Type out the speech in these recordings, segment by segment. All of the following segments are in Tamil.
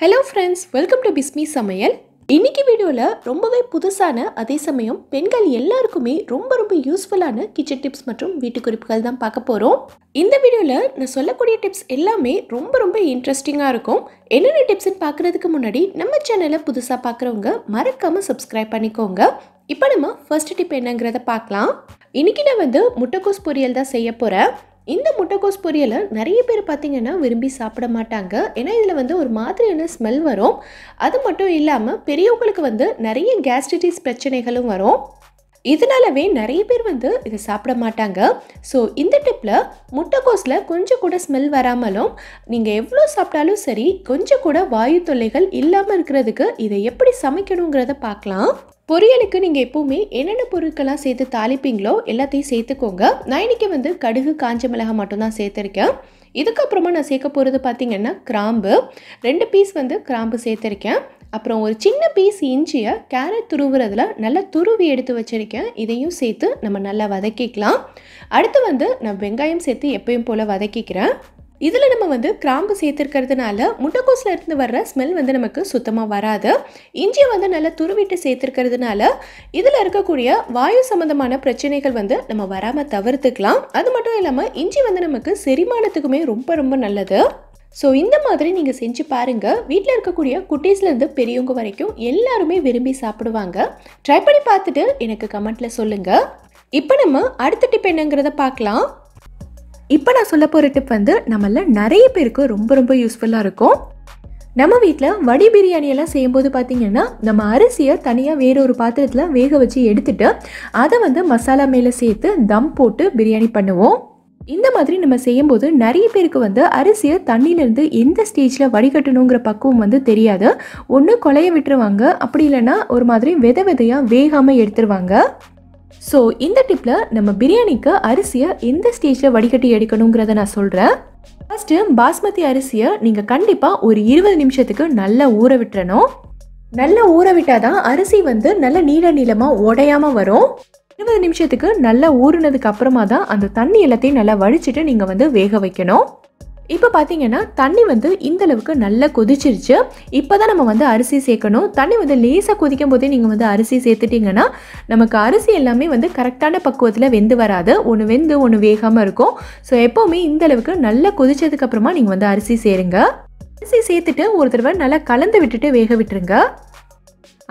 Hello friends, welcome to Samayal. இன்னைக்கு வீடியோல ரொம்பவே புதுசான அதே சமயம் பெண்கள் எல்லாருக்குமே ரொம்ப யூஸ்ஃபுல்லான கிச்சன் டிப்ஸ் மற்றும் வீட்டு குறிப்புகள் தான் பார்க்க போறோம். இந்த வீடியோல நான் சொல்லக்கூடிய டிப்ஸ் எல்லாமே ரொம்ப இன்ட்ரஸ்டிங்கா இருக்கும். என்னென்ன டிப்ஸ்னு பார்க்கிறதுக்கு முன்னாடி நம்ம சேனலை புதுசா பார்க்கறவங்க மறக்காம Subscribe பண்ணிக்கோங்க. இப்போ நம்ம ஃபர்ஸ்ட் டிப் என்னங்கறத பார்க்கலாம். இன்னைக்கு நான் முட்டைக்கோஸ் பொரியல் தான் செய்ய போறேன். இந்த முட்டைக்கோஸ் பொரியலை நிறைய பேர் பார்த்தீங்கன்னா விரும்பி சாப்பிட மாட்டாங்க. ஏன்னா இதில் ஒரு மாதிரியான ஸ்மெல் வரும். அது மட்டும் இல்லாமல் பெரியவங்களுக்கு நிறைய கேஸ்ட்ரைட்டிஸ் பிரச்சனைகளும் வரும். இதனாலவே நிறைய பேர் இதை சாப்பிட மாட்டாங்க. ஸோ இந்த டிப்பில் முட்டைக்கோஸில் கொஞ்சம் கூட ஸ்மெல் வராமலும் நீங்கள் எவ்வளோ சாப்பிட்டாலும் சரி கொஞ்சம் கூட வாயு தொல்லைகள் இல்லாமல் இருக்கிறதுக்கு இதை எப்படி சமைக்கணுங்கிறத பார்க்கலாம். பொரியலுக்கு நீங்கள் எப்போவுமே என்னென்ன பொருட்கள்லாம் சேர்த்து தாளிப்பீங்களோ எல்லாத்தையும் சேர்த்துக்கோங்க. நான் இன்றைக்கி கடுகு காஞ்ச மிளகாய் மட்டும்தான் சேர்த்துருக்கேன். இதுக்கப்புறமா நான் சேர்க்க போகிறது பார்த்திங்கன்னா கிராம்பு 2 பீஸ் கிராம்பு சேர்த்துருக்கேன். அப்புறம் ஒரு சின்ன பீஸ் இஞ்சியை கேரட் துருவுறதுல நல்லா துருவி எடுத்து வச்சுருக்கேன். இதையும் சேர்த்து நம்ம நல்லா வதக்கிக்கலாம். அடுத்து நான் வெங்காயம் சேர்த்து எப்பயும் போல் வதக்கிக்கிறேன். இதில் நம்ம கிராம்பு சேர்த்துருக்கிறதுனால முட்டைக்கோஸில் இருந்து வர்ற ஸ்மெல் நமக்கு சுத்தமாக வராது. இஞ்சியை நல்லா துருவிட்டு சேர்த்துருக்கிறதுனால இதில் இருக்கக்கூடிய வாயு சம்மந்தமான பிரச்சனைகள் நம்ம வராமல் தவிர்த்துக்கலாம். அது மட்டும் இல்லாமல் இஞ்சி நமக்கு செரிமானத்துக்குமே ரொம்ப நல்லது. ஸோ இந்த மாதிரி நீங்கள் செஞ்சு பாருங்கள். வீட்டில் இருக்கக்கூடிய குட்டீஸ்லேருந்து பெரியவங்க வரைக்கும் எல்லாருமே விரும்பி சாப்பிடுவாங்க. ட்ரை பண்ணி பார்த்துட்டு எனக்கு கமெண்ட்டில் சொல்லுங்கள். இப்போ நம்ம அடுத்த டிப் என்னங்கிறத பார்க்கலாம். இப்போ நான் சொல்ல போகிற டிப் நம்மள நிறைய பேருக்கு ரொம்ப யூஸ்ஃபுல்லாக இருக்கும். நம்ம வீட்டில் வடி பிரியாணியெல்லாம் செய்யும்போது பார்த்திங்கன்னா நம்ம அரிசியை தனியாக வேறொரு பாத்திரத்தில் வேக வச்சு எடுத்துட்டு அதை மசாலா மேலே சேர்த்து தம் போட்டு பிரியாணி பண்ணுவோம். இந்த மாதிரி நம்ம செய்யும்போது நிறைய பேருக்கு அரிசியை தண்ணியிலேருந்து எந்த ஸ்டேஜில் வடிகட்டணுங்கிற பக்குவம் தெரியாது. ஒன்று கொலைய விட்டுருவாங்க, அப்படி இல்லைன்னா ஒரு மாதிரி விதையாக வேகாமல் எடுத்துருவாங்க. ஸோ இந்த டிப்பில் நம்ம பிரியாணிக்கு அரிசியை எந்த ஸ்டேஜில் வடிகட்டி எடுக்கணுங்கிறத நான் சொல்கிறேன். ஃபஸ்ட்டு பாஸ்மதி அரிசியை நீங்கள் கண்டிப்பாக ஒரு 20 நிமிஷத்துக்கு நல்லா ஊற விட்டுறணும். நல்லா ஊற விட்டால் தான் அரிசி நல்லா நீளமாக உடையாமல் வரும். 20 நிமிஷத்துக்கு நல்லா ஊறினதுக்கு அப்புறமா தான் அந்த தண்ணி எல்லாத்தையும் நல்லா வடிச்சிட்டு நீங்கள் வேக வைக்கணும். இப்போ பார்த்தீங்கன்னா தண்ணி இந்த அளவுக்கு நல்லா கொதிச்சிருச்சு. இப்போ தான் நம்ம அரிசி சேர்க்கணும். தண்ணி லேசாக கொதிக்கும் போதே நீங்கள் அரிசி சேர்த்துட்டிங்கன்னா நமக்கு அரிசி எல்லாமே கரெக்டான பக்குவத்தில் வெந்து வராது. ஒன்று வெந்து ஒன்று வேகாமல் இருக்கும். ஸோ எப்போவுமே இந்த அளவுக்கு நல்லா கொதிச்சதுக்கப்புறமா நீங்கள் அரிசி சேருங்க. அரிசி சேர்த்துட்டு ஒரு தடவை நல்லா கலந்து விட்டுட்டு வேக விட்டுருங்க.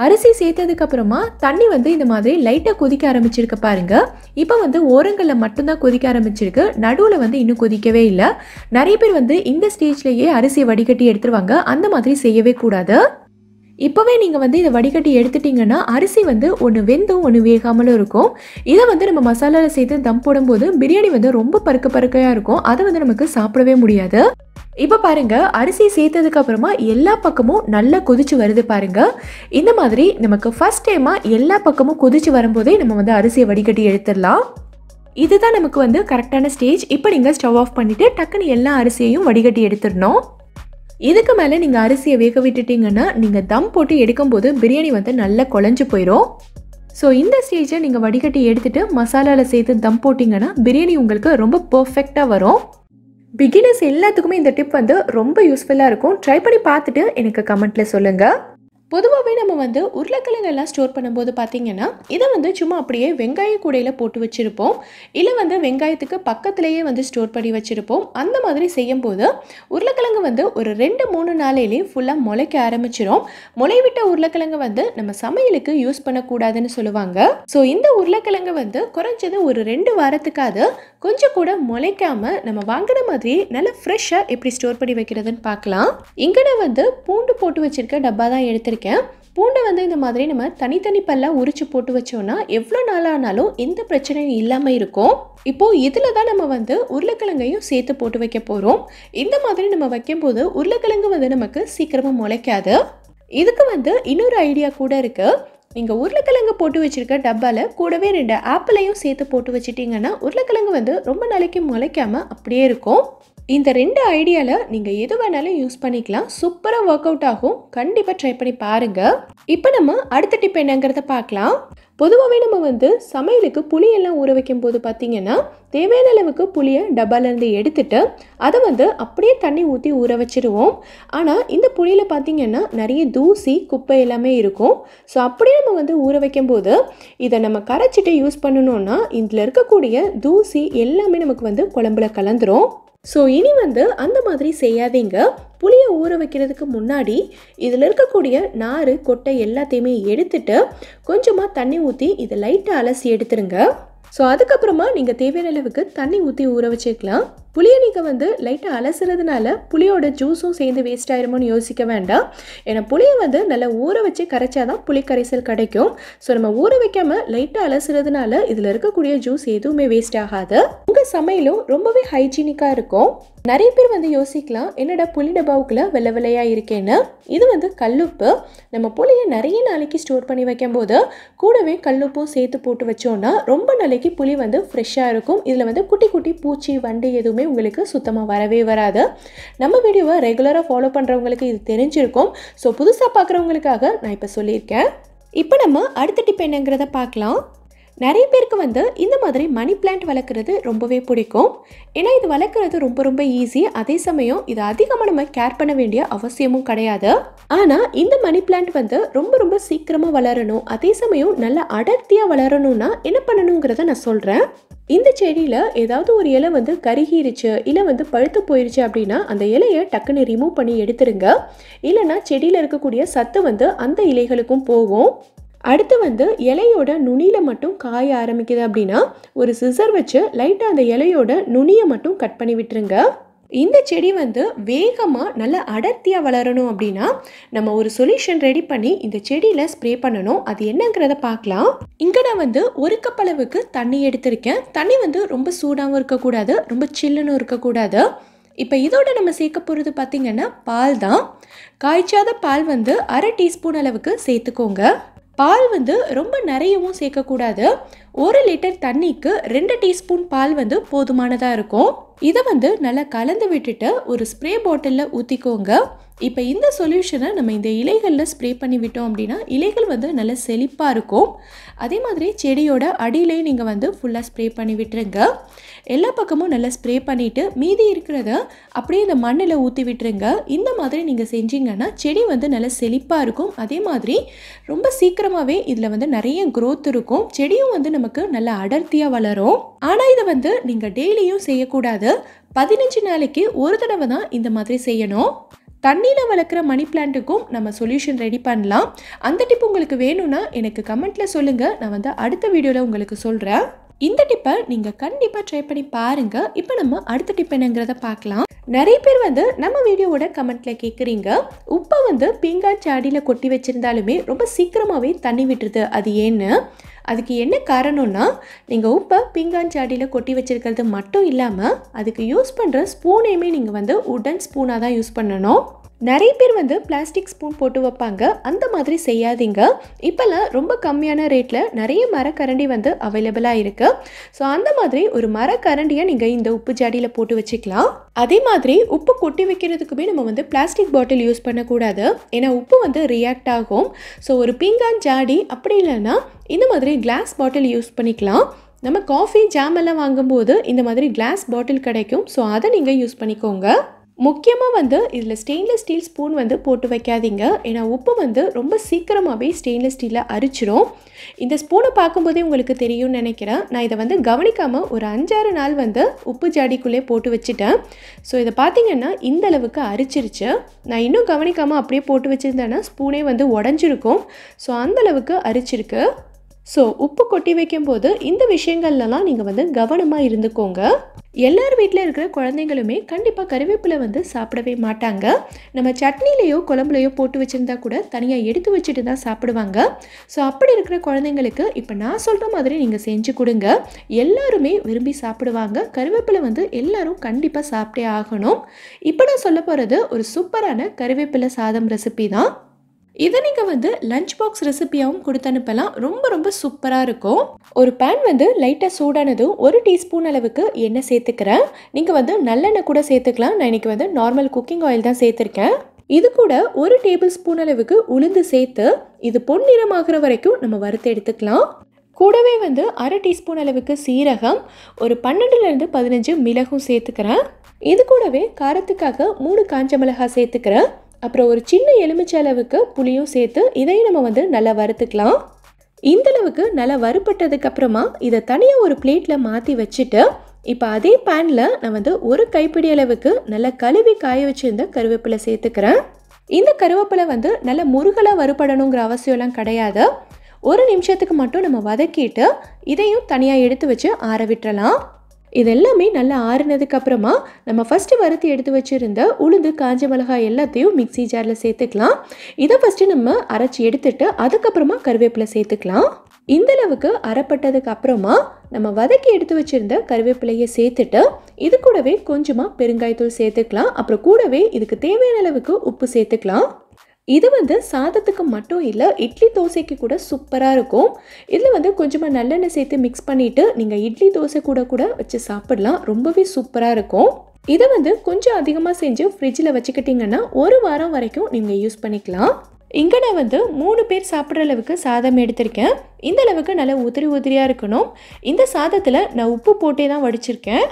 அரிசி சேர்த்ததுக்கப்புறமா தண்ணி இந்த மாதிரி லைட்டாக கொதிக்க ஆரம்பிச்சிருக்க பாருங்க. இப்போ ஓரங்களில் மட்டும்தான் கொதிக்க ஆரம்பிச்சிருக்கு. நடுவில் இன்னும் கொதிக்கவே இல்லை. நிறைய பேர் இந்த ஸ்டேஜ்லேயே அரிசியை வடிகட்டி எடுத்துருவாங்க. அந்த மாதிரி செய்யவே கூடாது. இப்போவே நீங்கள் இதை வடிகட்டி எடுத்துட்டிங்கன்னா அரிசி ஒன்று வெந்தும் ஒன்று வேகாமலும் இருக்கும். இதை நம்ம மசாலாவில் சேர்த்து தம் போடும்போது பிரியாணி ரொம்ப பருக்கையாக இருக்கும். அதை நமக்கு சாப்பிடவே முடியாது. இப்போ பாருங்க அரிசி சேர்த்ததுக்கு அப்புறமா எல்லா பக்கமும் நல்லா கொதிச்சு வருது பாருங்க. இந்த மாதிரி நமக்கு ஃபர்ஸ்ட் டைமாக எல்லா பக்கமும் கொதிச்சு வரும்போதே நம்ம அரிசியை வடிகட்டி எடுத்துடலாம். இதுதான் நமக்கு கரெக்டான ஸ்டேஜ். இப்போ நீங்கள் ஸ்டவ் ஆஃப் பண்ணிவிட்டு டக்குன்னு எல்லா அரிசியையும் வடிகட்டி எடுத்துடணும். இதுக்கு மேலே நீங்கள் அரிசியை வேக விட்டுட்டிங்கன்னா நீங்கள் தம் போட்டு எடுக்கும்போது பிரியாணி நல்லா குழஞ்சு போயிடும். ஸோ இந்த ஸ்டேஜை நீங்கள் வடிகட்டி எடுத்துகிட்டு மசாலாவில் சேர்த்து தம் போட்டிங்கன்னா பிரியாணி உங்களுக்கு ரொம்ப பர்ஃபெக்டாக வரும். பிகினர்ஸ் எல்லாத்துக்குமே இந்த டிப் ரொம்ப யூஸ்ஃபுல்லாக இருக்கும். ட்ரை பண்ணி பார்த்துட்டு எனக்கு கமெண்ட்டில் சொல்லுங்கள். பொதுவாகவே நம்ம உருளைக்கிழங்கெல்லாம் ஸ்டோர் பண்ணும்போது பார்த்திங்கன்னா இதை சும்மா அப்படியே வெங்காய கூடையில் போட்டு வச்சுருப்போம். இல்லை வெங்காயத்துக்கு பக்கத்துலேயே ஸ்டோர் பண்ணி வச்சுருப்போம். அந்த மாதிரி செய்யும்போது உருளைக்கிழங்கு ஒரு 2-3 நாளையிலே ஃபுல்லாக முளைக்க ஆரம்பிச்சிடும். முளைவிட்ட உருளைக்கிழங்கு நம்ம சமையலுக்கு யூஸ் பண்ணக்கூடாதுன்னு சொல்லுவாங்க. ஸோ இந்த உருளைக்கிழங்கு குறைஞ்சது ஒரு 2 வாரத்துக்காவது கொஞ்சம் கூட முளைக்காமல் நம்ம வாங்கின மாதிரி நல்லா ஃப்ரெஷ்ஷாக எப்படி ஸ்டோர் பண்ணி வைக்கிறதுன்னு பார்க்கலாம். இங்கே நான் பூண்டு போட்டு வச்சுருக்க டப்பா தான் எடுத்துருக்கேன். பூண்டை இந்த மாதிரி நம்ம தனித்தனி பல்லாக உரிச்சு போட்டு வச்சோம்னா எவ்வளோ நாளானாலும் எந்த பிரச்சனையும் இல்லாமல் இருக்கும். இப்போது இதில் தான் நம்ம உருளைக்கிழங்கையும் சேர்த்து போட்டு வைக்க போகிறோம். இந்த மாதிரி நம்ம வைக்கும்போது உருளைக்கிழங்கு நமக்கு சீக்கிரமாக முளைக்காது. இதுக்கு இன்னொரு ஐடியா கூட இருக்குது. நீங்கள் உருளைக்கிழங்கு போட்டு வச்சுருக்க டப்பாவில் கூடவே 2 ஆப்பிளையும் சேர்த்து போட்டு வச்சிட்டிங்கன்னா உருளைக்கிழங்கு ரொம்ப நாளைக்கு முளைக்காமல் அப்படியே இருக்கும். இந்த 2 ஐடியால நீங்க எது வேணாலும் யூஸ் பண்ணிக்கலாம். சூப்பரா வொர்க் அவுட் ஆகும். கண்டிப்பா ட்ரை பண்ணி பாருங்க. இப்போ நம்ம அடுத்த டிப் என்னங்கறத பார்க்கலாம். பொதுவாவே நம்ம சமையலுக்கு புளி எல்லாம் ஊற வைக்கும்போது பார்த்தீங்கன்னா, தேவையான அளவுக்கு புளியை டப்பால இருந்து எடுத்துட்டு அதை அப்படியே தண்ணி ஊற்றி ஊற வச்சிருவோம். ஆனால் இந்த புளியில் பார்த்தீங்கன்னா நிறைய தூசி குப்பை எல்லாமே இருக்கும். ஸோ அப்படியே நம்ம ஊற வைக்கும்போது இதை நம்ம கரைச்சிட்டு யூஸ் பண்ணணும்னா இதில் இருக்கக்கூடிய தூசி எல்லாமே நமக்கு குழம்புல கலந்துரும். ஸோ இனி அந்த மாதிரி செய்யாதீங்க. புளியை ஊற வைக்கிறதுக்கு முன்னாடி இதில் இருக்கக்கூடிய நார் கொட்டை எல்லாத்தையுமே எடுத்துட்டு கொஞ்சமாக தண்ணி ஊற்றி இதை லைட்டாக அலசி எடுத்துருங்க. ஸோ அதுக்கப்புறமா நீங்கள் தேவையான அளவுக்கு தண்ணி ஊற்றி ஊற வச்சுக்கலாம். புளியை நீங்கள் லைட்டாக அலசுறதுனால புளியோட ஜூஸும் சேர்ந்து வேஸ்ட் ஆயிருமோன்னு யோசிக்க வேண்டாம். ஏன்னா புளியை நல்லா ஊற வச்சு கரைச்சாதான் புளி கரைசல் கிடைக்கும். ஸோ நம்ம ஊற வைக்காமல் லைட்டாக அலசுறதுனால இதில் இருக்கக்கூடிய ஜூஸ் எதுவுமே வேஸ்ட் ஆகாது. உங்கள் சமையலும் ரொம்பவே ஹைஜீனிக்காக இருக்கும். நிறைய பேர் யோசிக்கலாம், என்னடா புளி டப்பாவுக்குள்ள வெள்ளை வெள்ளையாக இருக்கேன்னு. இது கல்லுப்பு. நம்ம புளியை நிறைய நாளைக்கு ஸ்டோர் பண்ணி வைக்கும்போது கூடவே கல்லுப்பும் சேர்த்து போட்டு வச்சோன்னா ரொம்ப நாளைக்கு புளி ஃப்ரெஷ்ஷாக இருக்கும். இதில் குட்டி குட்டி பூச்சி வண்டு எதுவுமே உங்களுக்கு சுத்தமாக வரவே வராது. நம்ம வீடியோவை ரெகுலராக ஃபாலோ பண்ணுறவங்களுக்கு இது தெரிஞ்சிருக்கும். ஸோ புதுசாக பார்க்குறவங்களுக்காக நான் இப்போ சொல்லியிருக்கேன். இப்போ நம்ம அடுத்த டிப் என்னங்கிறத பார்க்கலாம். நிறைய பேருக்கு இந்த மாதிரி மணி பிளான்ட் வளர்க்குறது ரொம்பவே பிடிக்கும். ஏன்னா இது வளர்க்குறது ரொம்ப ரொம்ப ஈஸி. அதே சமயம் இது அதிகமாக நம்ம கேர் பண்ண வேண்டிய அவசியமும் கிடையாது. ஆனால் இந்த மணி பிளான்ட் ரொம்ப ரொம்ப சீக்கிரமாக வளரணும், அதே சமயம் நல்லா அடர்த்தியாக வளரணும்னா என்ன பண்ணணுங்கிறத நான் சொல்கிறேன். இந்த செடியில் ஏதாவது ஒரு இலை கருகிருச்சு இல்லை பழுத்து போயிருச்சு அப்படின்னா அந்த இலையை டக்குன்னு ரிமூவ் பண்ணி எடுத்துருங்க. இல்லைன்னா செடியில் இருக்கக்கூடிய சத்து அந்த இலைகளுக்கும் போகும். அடுத்து இலையோட நுனியில் மட்டும் காய ஆரம்பிக்குது அப்படின்னா ஒரு சிசர் வச்சு லைட்டாக அந்த இலையோட நுனியை மட்டும் கட் பண்ணி விட்டுருங்க. இந்த செடி வேகமாக நல்லா அடர்த்தியாக வளரணும் அப்படின்னா நம்ம ஒரு சொல்யூஷன் ரெடி பண்ணி இந்த செடியில் ஸ்ப்ரே பண்ணணும். அது என்னங்கிறத பார்க்கலாம். இங்கே நான் ஒரு கப் அளவுக்கு தண்ணி எடுத்திருக்கேன். தண்ணி ரொம்ப சூடாகவும் இருக்கக்கூடாது, ரொம்ப சில்லுன்னு இருக்கக்கூடாது. இப்போ இதோட நம்ம சேர்க்க போகிறது பார்த்திங்கன்னா பால் தான். காய்ச்சாத பால் 1/2 டீஸ்பூன் அளவுக்கு சேர்த்துக்கோங்க. பால் ரொம்ப நிறையவும் சேர்க்கக்கூடாது. 1 லிட்டர் தண்ணிக்கு 2 டீஸ்பூன் பால் போதுமானதாக இருக்கும். இதை நல்லா கலந்து விட்டுட்டு ஒரு ஸ்ப்ரே பாட்டிலில் ஊற்றிக்கோங்க. இப்போ இந்த சொல்யூஷனை நம்ம இந்த இலைகளில் ஸ்ப்ரே பண்ணி விட்டோம் அப்படின்னா இலைகள் நல்லா செழிப்பாக இருக்கும். அதே மாதிரி செடியோட அடியிலையும் நீங்கள் ஃபுல்லாக ஸ்ப்ரே பண்ணி விட்டுருங்க. எல்லா பக்கமும் நல்லா ஸ்ப்ரே பண்ணிவிட்டு மீதி இருக்கிறத அப்படியே இந்த மண்ணில் ஊற்றி விட்டுருங்க. இந்த மாதிரி நீங்கள் செஞ்சீங்கன்னா செடி நல்லா செழிப்பாக இருக்கும். அதே மாதிரி ரொம்ப சீக்கிரமாகவே இதில் நிறைய க்ரோத் இருக்கும். செடியும் நமக்கு நல்லா அடர்த்தியாக வளரும். ஆனால் இதை நீங்கள் டெய்லியும் செய்யக்கூடாது. 15 நாளைக்கு ஒரு தடவை தான் இந்த மாதிரி செய்யணும். தண்ணியில் வளர்க்குற மணி பிளான்ட்டுக்கும் நம்ம சொல்யூஷன் ரெடி பண்ணலாம். அந்த டிப் உங்களுக்கு வேணும்னா எனக்கு கமெண்ட்டில் சொல்லுங்கள். நான் அடுத்த வீடியோவில் உங்களுக்கு சொல்கிறேன். இந்த டிப்பை நீங்கள் கண்டிப்பாக ட்ரை பண்ணி பாருங்கள். இப்போ நம்ம அடுத்த டிப் என்னங்கிறத பார்க்கலாம். நிறைய பேர் நம்ம வீடியோவோட கமெண்ட்டில் கேட்குறீங்க, உப்பை பீங்கான் சாடியில் கொட்டி வச்சுருந்தாலுமே ரொம்ப சீக்கிரமாகவே தண்ணி விட்டுருது, அது ஏன்னு? அதுக்கு என்ன காரணம்னா நீங்கள் உப்பை பீங்கான் சாடியில் கொட்டி வச்சுருக்கிறது மட்டும் இல்லாமல் அதுக்கு யூஸ் பண்ணுற ஸ்பூனையுமே நீங்கள் உடன் ஸ்பூனாக தான் யூஸ் பண்ணணும். நிறைய பேர் பிளாஸ்டிக் ஸ்பூன் போட்டு வைப்பாங்க. அந்த மாதிரி செய்யாதீங்க. இப்போல்லாம் ரொம்ப கம்மியான ரேட்டில் நிறைய மரக்கரண்டி அவைலபிளாக இருக்குது. ஸோ அந்த மாதிரி ஒரு மரக்கரண்டியை நீங்கள் இந்த உப்பு ஜாடியில் போட்டு வச்சுக்கலாம். அதே மாதிரி உப்பு கொட்டி வைக்கிறதுக்குமே நம்ம பிளாஸ்டிக் பாட்டில் யூஸ் பண்ணக்கூடாது. ஏன்னா உப்பு ரியாக்ட் ஆகும். ஸோ ஒரு பீங்கான் ஜாடி அப்படி இல்லைன்னா இந்த மாதிரி கிளாஸ் பாட்டில் யூஸ் பண்ணிக்கலாம். நம்ம காஃபி ஜாம் எல்லாம் வாங்கும்போது இந்த மாதிரி கிளாஸ் பாட்டில் கிடைக்கும். ஸோ அதை நீங்கள் யூஸ் பண்ணிக்கோங்க. முக்கியமாக இதில் ஸ்டெயின்லெஸ் ஸ்டீல் ஸ்பூன் போட்டு வைக்காதீங்க. ஏன்னா உப்பு ரொம்ப சீக்கிரமாகவே ஸ்டெயின்லெஸ் ஸ்டீலில் அரிச்சிரும். இந்த ஸ்பூனை பார்க்கும்போதே உங்களுக்கு தெரியும்னு நினைக்கிறேன். நான் இதை கவனிக்காமல் ஒரு 5-6 நாள் உப்பு ஜாடிக்குள்ளே போட்டு வச்சுட்டேன். ஸோ இதை பார்த்தீங்கன்னா இந்த அளவுக்கு அரிச்சிருச்சு. நான் இன்னும் கவனிக்காமல் அப்படியே போட்டு வச்சுருந்தேன்னா ஸ்பூனே உடஞ்சிருக்கும். ஸோ அந்தளவுக்கு அரிச்சிருக்கு. ஸோ உப்பு கொட்டி வைக்கும்போது இந்த விஷயங்கள்லாம் நீங்கள் கவனமாக இருந்துக்கோங்க. எல்லார் வீட்டில் இருக்கிற குழந்தைங்களுமே கண்டிப்பாக கறிவேப்பிலை சாப்பிடவே மாட்டாங்க. நம்ம சட்னிலேயோ குழம்புலையோ போட்டு வச்சுருந்தா கூட தனியாக எடுத்து வச்சுட்டு தான் சாப்பிடுவாங்க. ஸோ அப்படி இருக்கிற குழந்தைங்களுக்கு இப்போ நான் சொல்கிற மாதிரி நீங்கள் செஞ்சு கொடுங்க. எல்லாருமே விரும்பி சாப்பிடுவாங்க. கறிவேப்பிலை எல்லாரும் கண்டிப்பாக சாப்பிட்டே ஆகணும். இப்போ நான் சொல்ல போகிறது ஒரு சூப்பரான கறிவேப்பிலை சாதம் ரெசிபி தான். இதை நீங்கள் வந்து லஞ்ச் பாக்ஸ் ரெசிபியாகவும் கொடுத்து அனுப்பலாம். ரொம்ப ரொம்ப சூப்பராக இருக்கும். ஒரு பேன் வந்து லைட்டாக சூடானதும் 1 டீஸ்பூன் அளவுக்கு எண்ணெய் சேர்த்துக்கிறேன். நீங்கள் வந்து நல்லெண்ணெய் கூட சேர்த்துக்கலாம். நான் இன்றைக்கி வந்து நார்மல் குக்கிங் ஆயில் தான் சேர்த்துருக்கேன். இது கூட 1 டேபிள் ஸ்பூன் அளவுக்கு உளுந்து சேர்த்து இது பொன்னிறமாகிற வரைக்கும் நம்ம வறுத்து எடுத்துக்கலாம். கூடவே வந்து 1/2 டீஸ்பூன் அளவுக்கு சீரகம், ஒரு 12லேருந்து 15 மிளகும் சேர்த்துக்கிறேன். இது கூடவே காரத்துக்காக 3 காஞ்ச மிளகாய் சேர்த்துக்கிறேன். அப்புறம் ஒரு சின்ன எலுமிச்சை அளவுக்கு புளியும் சேர்த்து இதையும் நம்ம வந்து நல்லா வறுத்துக்கலாம். இந்தளவுக்கு நல்லா வறுப்பட்டதுக்கு அப்புறமா இதை தனியாக ஒரு பிளேட்டில் மாற்றி வச்சுட்டு இப்போ அதே பேனில் நான் வந்து ஒரு கைப்பிடி அளவுக்கு நல்லா கழுவி காய வச்சுருந்த கருவேப்பிலை சேர்த்துக்கிறேன். இந்த கருவேப்பிலை வந்து நல்லா முருகலாக வறுபடணுங்கிற அவசியம்லாம் கிடையாது. 1 நிமிஷத்துக்கு மட்டும் நம்ம வதக்கிட்டு இதையும் தனியாக எடுத்து வச்சு ஆற விட்டுறலாம். இது எல்லாமே நல்லா ஆறுனதுக்கு அப்புறமா நம்ம ஃபஸ்ட்டு வறுத்து எடுத்து வச்சுருந்த உளுந்து காஞ்ச மிளகாய் எல்லாத்தையும் மிக்ஸி ஜாரில் சேர்த்துக்கலாம். இதை ஃபஸ்ட்டு நம்ம அரைச்சி எடுத்துட்டு அதுக்கப்புறமா கருவேப்பிலை சேர்த்துக்கலாம். இந்தளவுக்கு அரைப்பட்டதுக்கு அப்புறமா நம்ம வதக்கி எடுத்து வச்சுருந்த கருவேப்பிலையை சேர்த்துட்டு இது கூடவே கொஞ்சமாக பெருங்காயத்தூள் சேர்த்துக்கலாம். அப்புறம் கூடவே இதுக்கு தேவையான அளவுக்கு உப்பு சேர்த்துக்கலாம். இது வந்து சாதத்துக்கு மட்டும் இல்லை, இட்லி தோசைக்கு கூட சூப்பராக இருக்கும். இதில் வந்து கொஞ்சமாக நல்லெண்ணெய் சேர்த்து மிக்ஸ் பண்ணிவிட்டு நீங்கள் இட்லி தோசை கூட வச்சு சாப்பிடலாம். ரொம்பவே சூப்பராக இருக்கும். இதை வந்து கொஞ்சம் அதிகமாக செஞ்சு ஃப்ரிட்ஜில் வச்சுக்கிட்டிங்கன்னா 1 வாரம் வரைக்கும் நீங்கள் யூஸ் பண்ணிக்கலாம். இங்கே நான் வந்து 3 பேர் சாப்பிட்ற அளவுக்கு சாதம் எடுத்திருக்கேன். இந்த அளவுக்கு நல்லா உதிரியாக இருக்கணும். இந்த சாதத்தில் நான் உப்பு போட்டே தான் வடிச்சிருக்கேன்.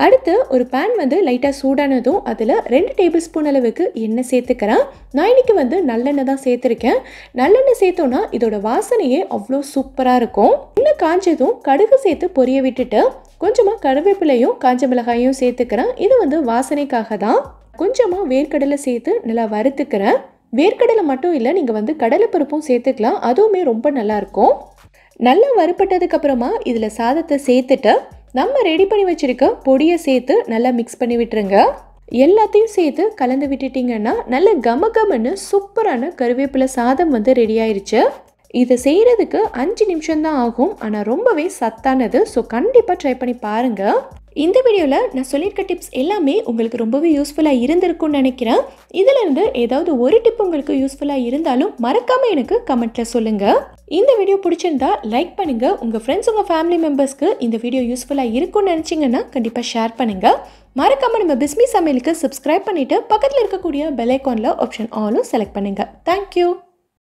அடுத்து ஒரு பேன் வந்து லைட்டாக சூடானதும் அதில் 2 டேபிள் ஸ்பூன் அளவுக்கு எண்ணெய் சேர்த்துக்கிறேன். நான் இன்றைக்கி வந்து நல்லெண்ணெய் தான் சேர்த்துருக்கேன். நல்லெண்ணெய் சேர்த்தோன்னா இதோட வாசனையே அவ்வளோ சூப்பராக இருக்கும். எண்ணெய் காஞ்சதும் கடுகு சேர்த்து பொரிய விட்டுட்டு கொஞ்சமாக கருவேப்பிலையும் காஞ்ச மிளகாயும் சேர்த்துக்கிறேன். இது வந்து வாசனைக்காக தான். கொஞ்சமாக வேர்க்கடலை சேர்த்து நல்லா வறுத்துக்கிறேன். வேர்க்கடலை மட்டும் இல்லை, நீங்கள் வந்து கடலைப்பருப்பும் சேர்த்துக்கலாம். அதுவுமே ரொம்ப நல்லாயிருக்கும். நல்லா வறுப்பட்டதுக்கு அப்புறமா இதில் சாதத்தை சேர்த்துட்டு நம்ம ரெடி பண்ணி வச்சுருக்க பொடியை சேர்த்து நல்லா மிக்ஸ் பண்ணி விட்டுருங்க. எல்லாத்தையும் சேர்த்து கலந்து விட்டுட்டிங்கன்னா நல்ல கமகமன்னு சூப்பரான கருவேப்பிலை சாதம் வந்து ரெடி ஆயிடுச்சு. இதை செய்கிறதுக்கு 5 நிமிஷம் தான் ஆகும். ஆனால் ரொம்பவே சத்தானது. ஸோ கண்டிப்பாக ட்ரை பண்ணி பாருங்கள். இந்த வீடியோவில் நான் சொல்லியிருக்க டிப்ஸ் எல்லாமே உங்களுக்கு ரொம்பவே யூஸ்ஃபுல்லாக இருந்திருக்கும்னு நினைக்கிறேன். இதிலிருந்து ஏதாவது ஒரு டிப் உங்களுக்கு யூஸ்ஃபுல்லாக இருந்தாலும் மறக்காமல் எனக்கு கமெண்ட்டில் சொல்லுங்கள். இந்த வீடியோ பிடிச்சிருந்தா லைக் பண்ணுங்கள். உங்கள் ஃப்ரெண்ட்ஸ், உங்கள் ஃபேமிலி மெம்பர்ஸ்க்கு இந்த வீடியோ யூஸ்ஃபுல்லாக இருக்கும்னு நினச்சிங்கன்னா கண்டிப்பாக ஷேர் பண்ணுங்கள். மறக்காமல் நம்ம பிஸ்மி சமையலுக்கு சப்ஸ்கிரைப் பண்ணிவிட்டு பக்கத்தில் இருக்கக்கூடிய பெல் ஐக்கானில் ஆப்ஷன் ஆலும் செலக்ட் பண்ணுங்கள். தேங்க்யூ.